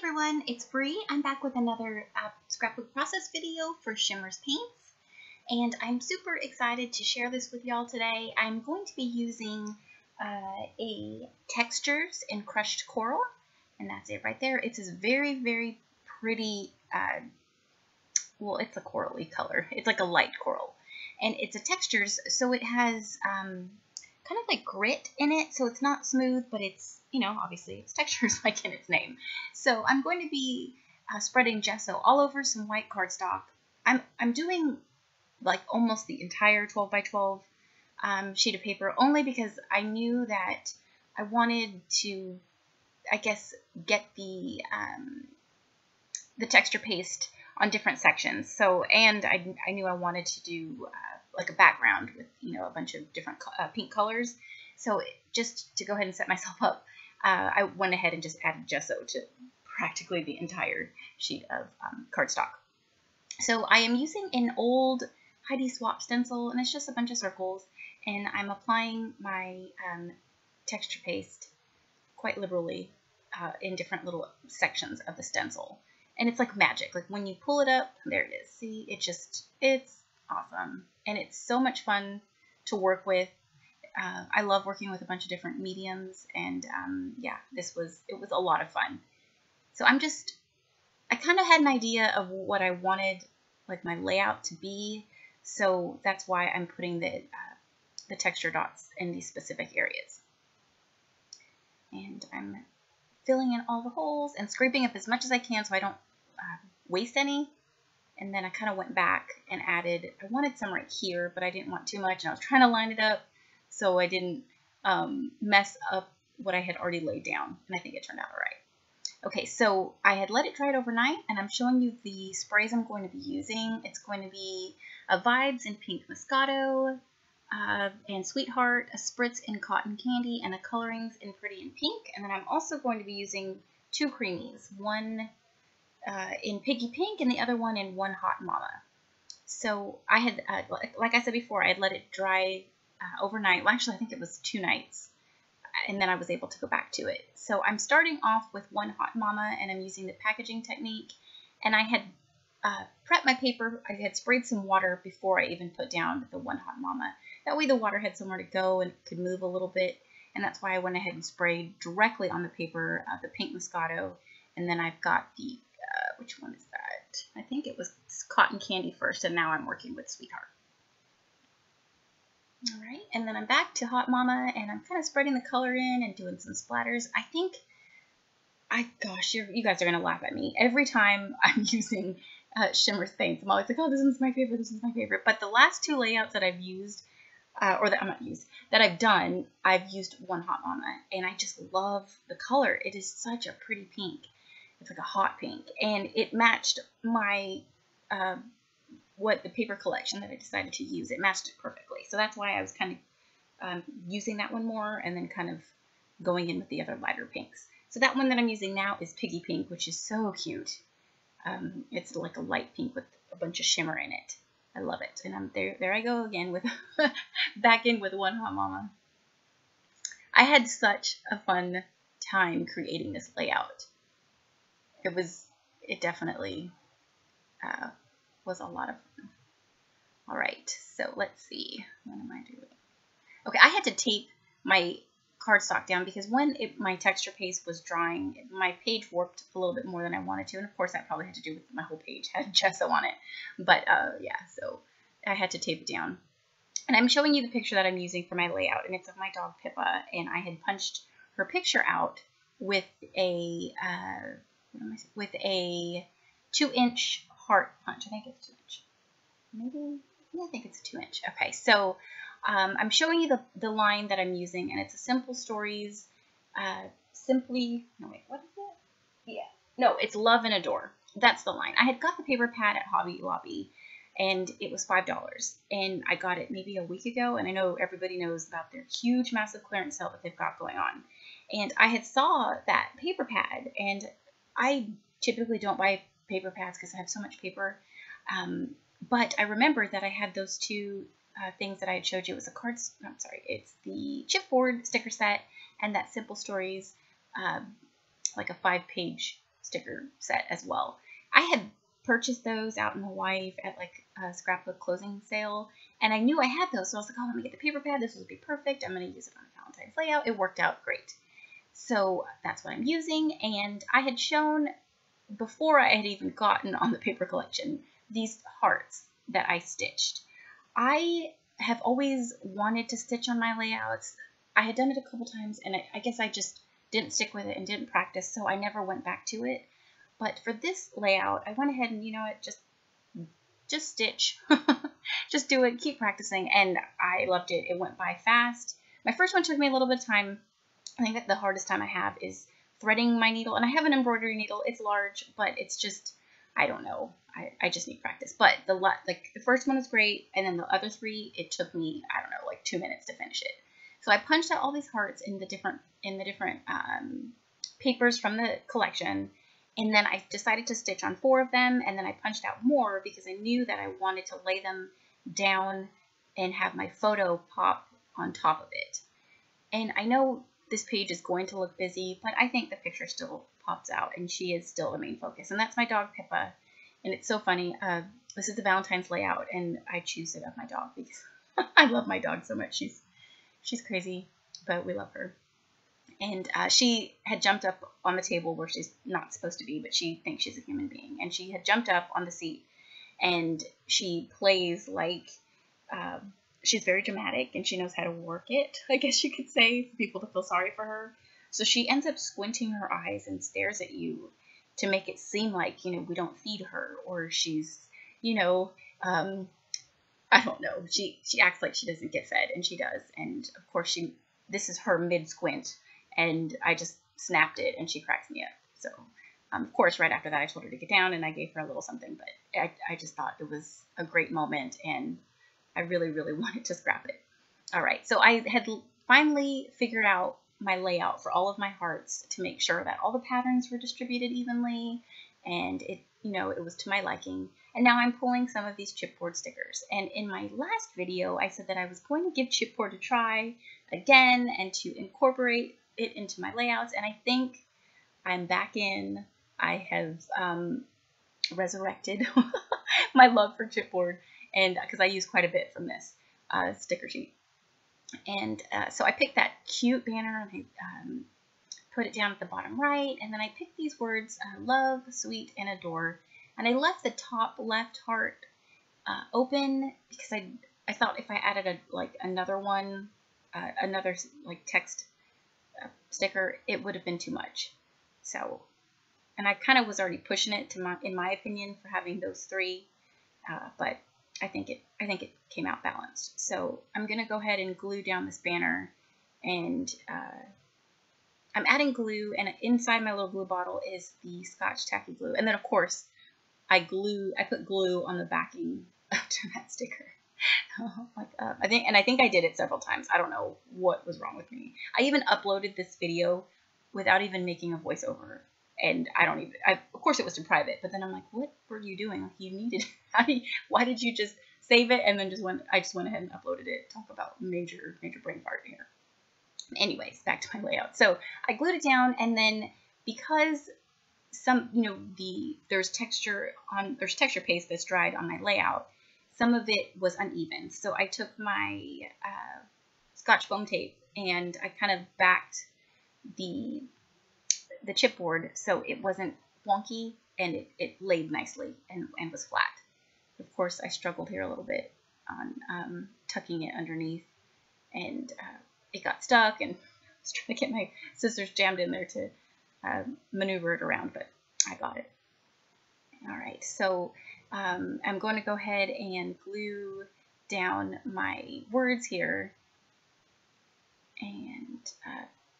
everyone, it's Bree. I'm back with another scrapbook process video for Shimmerz paints, and I'm super excited to share this with y'all today. I'm going to be using a Texturez in crushed coral, and that's it right there. It's this very, very pretty, well, it's a corally color. It's like a light coral, and it's a Texturez, so it has kind of like grit in it, so it's not smooth, but it's, you know, obviously it's Texturez like in its name. So I'm going to be spreading gesso all over some white cardstock. I'm doing like almost the entire 12 by 12 sheet of paper, only because I knew that I wanted to, I guess, get the texture paste on different sections. So, and I knew I wanted to do like a background with, you know, a bunch of different pink colors. So just to go ahead and set myself up, I went ahead and just added gesso to practically the entire sheet of cardstock. So I am using an old Heidi Swap stencil, and it's just a bunch of circles, and I'm applying my texture paste quite liberally in different little sections of the stencil. And it's like magic. Like when you pull it up, there it is. See, it's awesome. And it's so much fun to work with. I love working with a bunch of different mediums, and yeah, it was a lot of fun. So I kind of had an idea of what I wanted like my layout to be, so that's why I'm putting the texture dots in these specific areas. And I'm filling in all the holes and scraping up as much as I can so I don't waste any. And then I kind of went back and added, I wanted some right here, but I didn't want too much, and I was trying to line it up so I didn't mess up what I had already laid down, and I think it turned out all right. Okay, so I had let it dry overnight, and I'm showing you the sprays I'm going to be using. It's going to be a Vibez in Pink Moscato, and Sweetheart, a Spritz in Cotton Candy, and a Coloringz in Pretty in Pink. And then I'm also going to be using two Creameez, one in Piggy Pink and the other one in One Hot Mama. So I had, like I said before, I had let it dry overnight. Well, actually, I think it was 2 nights, and then I was able to go back to it. So I'm starting off with One Hot Mama, and I'm using the packaging technique. And I had prepped my paper. I had sprayed some water before I even put down the One Hot Mama. That way the water had somewhere to go and could move a little bit. And that's why I went ahead and sprayed directly on the paper, the Pink Moscato. And then I've got the, which one is that? I think it was Cotton Candy first, and now I'm working with Sweetheart. All right, and then I'm back to Hot Mama, and I'm kind of spreading the color in and doing some splatters. I think, gosh, you guys are going to laugh at me. Every time I'm using Shimmerz paints, I'm always like, oh, this one's my favorite, this one's my favorite. But the last 2 layouts that I've used, that I've done, I've used One Hot Mama, and I just love the color. It is such a pretty pink. It's like a hot pink, and it matched my, the paper collection that I decided to use. It matched it perfectly. So that's why I was kind of using that one more, and then kind of going in with the other lighter pinks. So that one that I'm using now is Piggy Pink, which is so cute. It's like a light pink with a bunch of shimmer in it. I love it. And there I go again with back in with One Hot Mama. I had such a fun time creating this layout. It definitely was a lot of fun. All right, so let's see. What am I doing? Okay, I had to tape my cardstock down because when my texture paste was drying, my page warped a little bit more than I wanted to. And of course, that probably had to do with my whole page had gesso on it. But yeah, so I had to tape it down. And I'm showing you the picture that I'm using for my layout, and it's of my dog Pippa. And I had punched her picture out with a 2-inch heart punch. I think it's 2-inch. Maybe, yeah, I think it's 2-inch. Okay, so I'm showing you the line that I'm using, and it's a Simple Stories, no wait, what is it? Yeah, no, it's Love and Adore. That's the line. I had got the paper pad at Hobby Lobby, and it was $5, and I got it maybe a week ago, and I know everybody knows about their huge, massive clearance sale that they've got going on. And I had saw that paper pad, and I typically don't buy paper pads because I have so much paper, but I remembered that I had those 2 things that I had showed you. It was it's the chipboard sticker set and that Simple Stories, like a 5-page sticker set as well. I had purchased those out in Hawaii at like a Scrapbook closing sale, and I knew I had those, so I was like, oh, let me get the paper pad. This would be perfect. I'm going to use it on a Valentine's layout. It worked out great. So that's what I'm using, and I had shown, before I had even gotten on the paper collection, these hearts that I stitched. I have always wanted to stitch on my layouts. I had done it a couple times, and I guess I just didn't stick with it and didn't practice, so I never went back to it. But for this layout, I went ahead and, you know what, just stitch. Just do it, keep practicing, and I loved it. It went by fast. My first one took me a little bit of time. I think that the hardest time I have is threading my needle, and I have an embroidery needle. It's large, but it's just, I don't know. I just need practice. But the first one was great, and then the other three, it took me, I don't know, like 2 minutes to finish it. So I punched out all these hearts in the different papers from the collection, and then I decided to stitch on 4 of them, and then I punched out more because I knew that I wanted to lay them down and have my photo pop on top of it. And I know this page is going to look busy, but I think the picture still pops out, and she is still the main focus. And that's my dog, Pippa. And it's so funny. This is the Valentine's layout, and I choose it of my dog because I love my dog so much. She's crazy, but we love her. And she had jumped up on the table where she's not supposed to be, but she thinks she's a human being. And she had jumped up on the seat, and she plays like she's very dramatic, and she knows how to work it, I guess you could say, for people to feel sorry for her. So she ends up squinting her eyes and stares at you to make it seem like, you know, we don't feed her, or she's, you know, I don't know. She acts like she doesn't get fed, and she does. And of course this is her mid squint, and I just snapped it, and she cracks me up. So of course, right after that, I told her to get down, and I gave her a little something, but I just thought it was a great moment, and I really, really wanted to scrap it. All right, so I had finally figured out my layout for all of my hearts to make sure that all the patterns were distributed evenly, and it, you know, it was to my liking. And now I'm pulling some of these chipboard stickers. And in my last video, I said that I was going to give chipboard a try again and to incorporate it into my layouts. And I think I'm back in. I have resurrected my love for chipboard, and because I use quite a bit from this sticker sheet. And so I picked that cute banner, and I put it down at the bottom right, and then I picked these words, love, sweet, and adore. And I left the top left heart open because I thought if I added another one, another like text sticker, it would have been too much. So, and I kind of was already pushing it to in my opinion, for having those 3, but I think it came out balanced. So I'm gonna go ahead and glue down this banner, and I'm adding glue, and inside my little glue bottle is the Scotch tacky glue, and then of course I put glue on the backing to that sticker. I think I did it several times. I don't know what was wrong with me. I even uploaded this video without even making a voiceover, and of course it was in private, but then I'm like, what were you doing? Like, you needed, why did you just save it and then I just went ahead and uploaded it? Talk about major brain fart here. Anyways, back to my layout. So I glued it down, and then because there's texture paste that's dried on my layout, some of it was uneven. So I took my Scotch foam tape, and I kind of backed the chipboard so it wasn't wonky, and it laid nicely and was flat. Of course, I struggled here a little bit on tucking it underneath, and it got stuck, and I was trying to get my scissors jammed in there to maneuver it around, but I got it. All right, so I'm going to go ahead and glue down my words here, and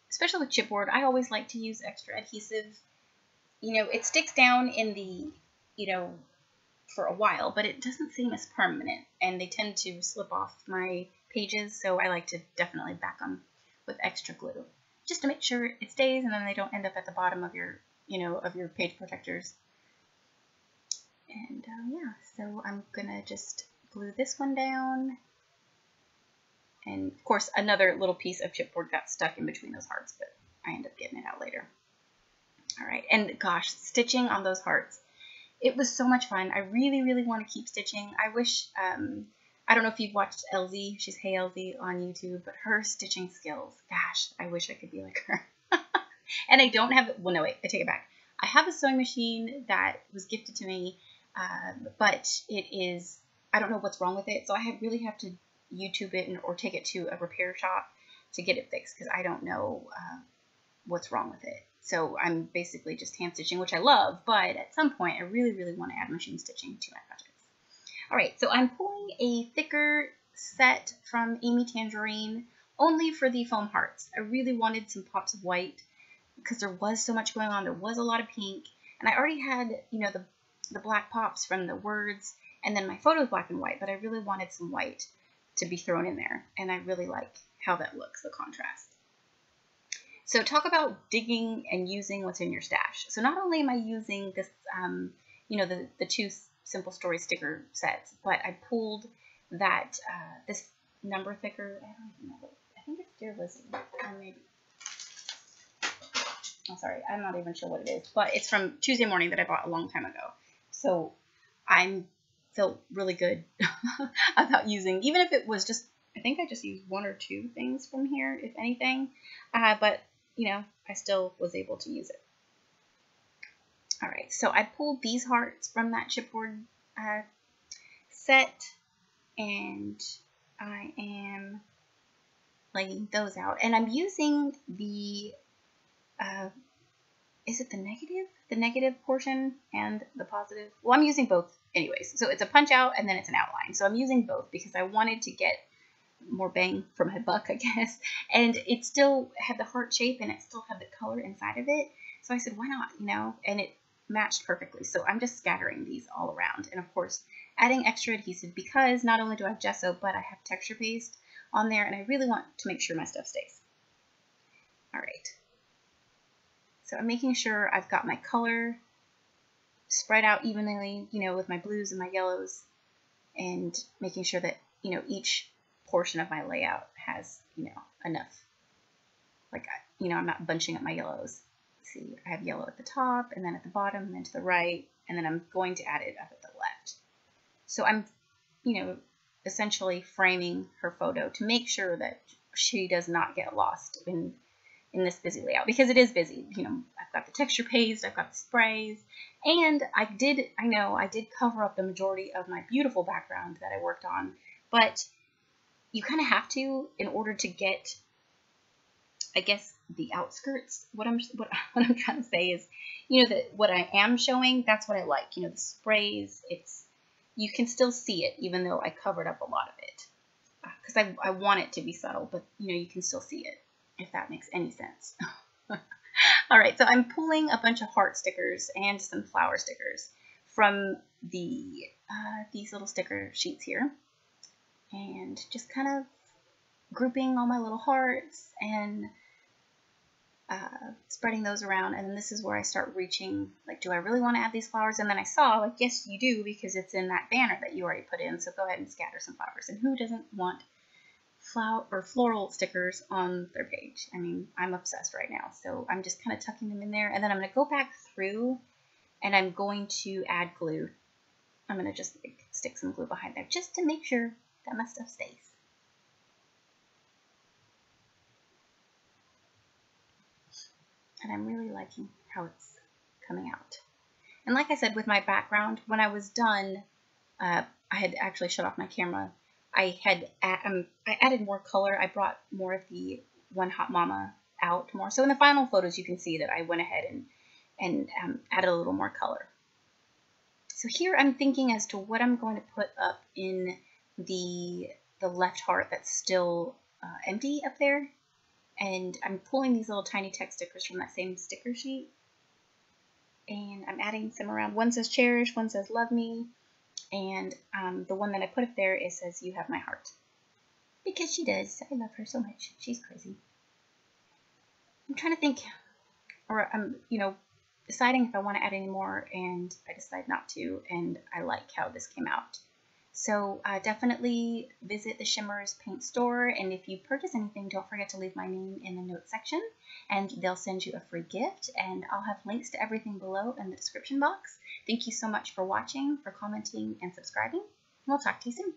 especially with chipboard, I always like to use extra adhesive. You know, it sticks down in the, for a while, but it doesn't seem as permanent, and they tend to slip off my pages, so I like to definitely back them with extra glue, just to make sure it stays, and then they don't end up at the bottom of your, of your page protectors. And yeah, so I'm gonna just glue this one down. And of course, another little piece of chipboard got stuck in between those hearts, but I ended up getting it out later. All right, And gosh, stitching on those hearts, it was so much fun. I really, really want to keep stitching. I wish, I don't know if you've watched LZ, she's Hey LZ on YouTube, but her stitching skills, gosh, I wish I could be like her. And I don't have, well, no, wait, I take it back. I have a sewing machine that was gifted to me, but it is, I don't know what's wrong with it, so I really have to YouTube it or take it to a repair shop to get it fixed, because I don't know what's wrong with it. So I'm basically just hand stitching, which I love, but at some point I really, really want to add machine stitching to my projects. All right, so I'm pulling a thicker set from Amy Tangerine only for the foam hearts. I really wanted some pops of white because there was so much going on. There was a lot of pink, and I already had, you know, the black pops from the words, and then my photo is black and white, but I really wanted some white to be thrown in there, and I really like how that looks, the contrast. So talk about digging and using what's in your stash. So not only am I using this, you know, the two Simple Story sticker sets, but I pulled that, this number thicker, I don't even know, I think it's Dear Lizzie, or maybe, I'm sorry, I'm not even sure what it is, but it's from Tuesday Morning that I bought a long time ago. So I felt really good about using, even if it was just, I think I just used one or two things from here, if anything, but you know, I still was able to use it. All right, so I pulled these hearts from that chipboard set, and I am laying those out, and I'm using the, is it the negative? The negative portion and the positive? Well, I'm using both anyways. So it's a punch out and then it's an outline. So I'm using both because I wanted to get more bang for my buck, I guess. And it still had the heart shape and it still had the color inside of it. So I said, why not, you know? And it matched perfectly. So I'm just scattering these all around. And of course, adding extra adhesive because not only do I have gesso, but I have texture paste on there. And I really want to make sure my stuff stays. All right. So I'm making sure I've got my color spread out evenly, you know, with my blues and my yellows, and making sure that, you know, each portion of my layout has, you know, enough. Like, you know, I'm not bunching up my yellows. See, I have yellow at the top, and then at the bottom, and then to the right, and then I'm going to add it up at the left. So I'm, you know, essentially framing her photo to make sure that she does not get lost in this busy layout, because it is busy. You know, I've got the texture paste, I've got the sprays, and I did cover up the majority of my beautiful background that I worked on, but you kind of have to in order to get, I guess, the outskirts. What I'm trying to say is, you know, that what I am showing, that's what I like. You know, the sprays, you can still see it even though I covered up a lot of it, because I want it to be subtle, but you know, you can still see it, if that makes any sense. All right, so I'm pulling a bunch of heart stickers and some flower stickers from the these little sticker sheets here, and just kind of grouping all my little hearts and spreading those around. And then this is where I start reaching, like, do I really want to add these flowers? And then I saw, like, yes, you do, because it's in that banner that you already put in, so go ahead and scatter some flowers. And who doesn't want flower or floral stickers on their page? I mean, I'm obsessed right now, so I'm just kind of tucking them in there, and then I'm going to go back through and I'm going to add glue. I'm going to just stick some glue behind there just to make sure that my stuff stays. And I'm really liking how it's coming out. And like I said, with my background, when I was done, I had actually shut off my camera. I added more color. I brought more of the One Hot Mama out more. So in the final photos, you can see that I went ahead and added a little more color. So here I'm thinking as to what I'm going to put up in the left heart that's still empty up there. And I'm pulling these little tiny text stickers from that same sticker sheet. And I'm adding some around. One says cherish, one says love me. And the one that I put up there, it says, you have my heart. Because she does. I love her so much. She's crazy. I'm trying to think, or I'm, you know, deciding if I want to add any more, and I decide not to, and I like how this came out. So definitely visit the Shimmerz paint store, and if you purchase anything, don't forget to leave my name in the notes section, and they'll send you a free gift, and I'll have links to everything below in the description box. Thank you so much for watching, for commenting, and subscribing. We'll talk to you soon.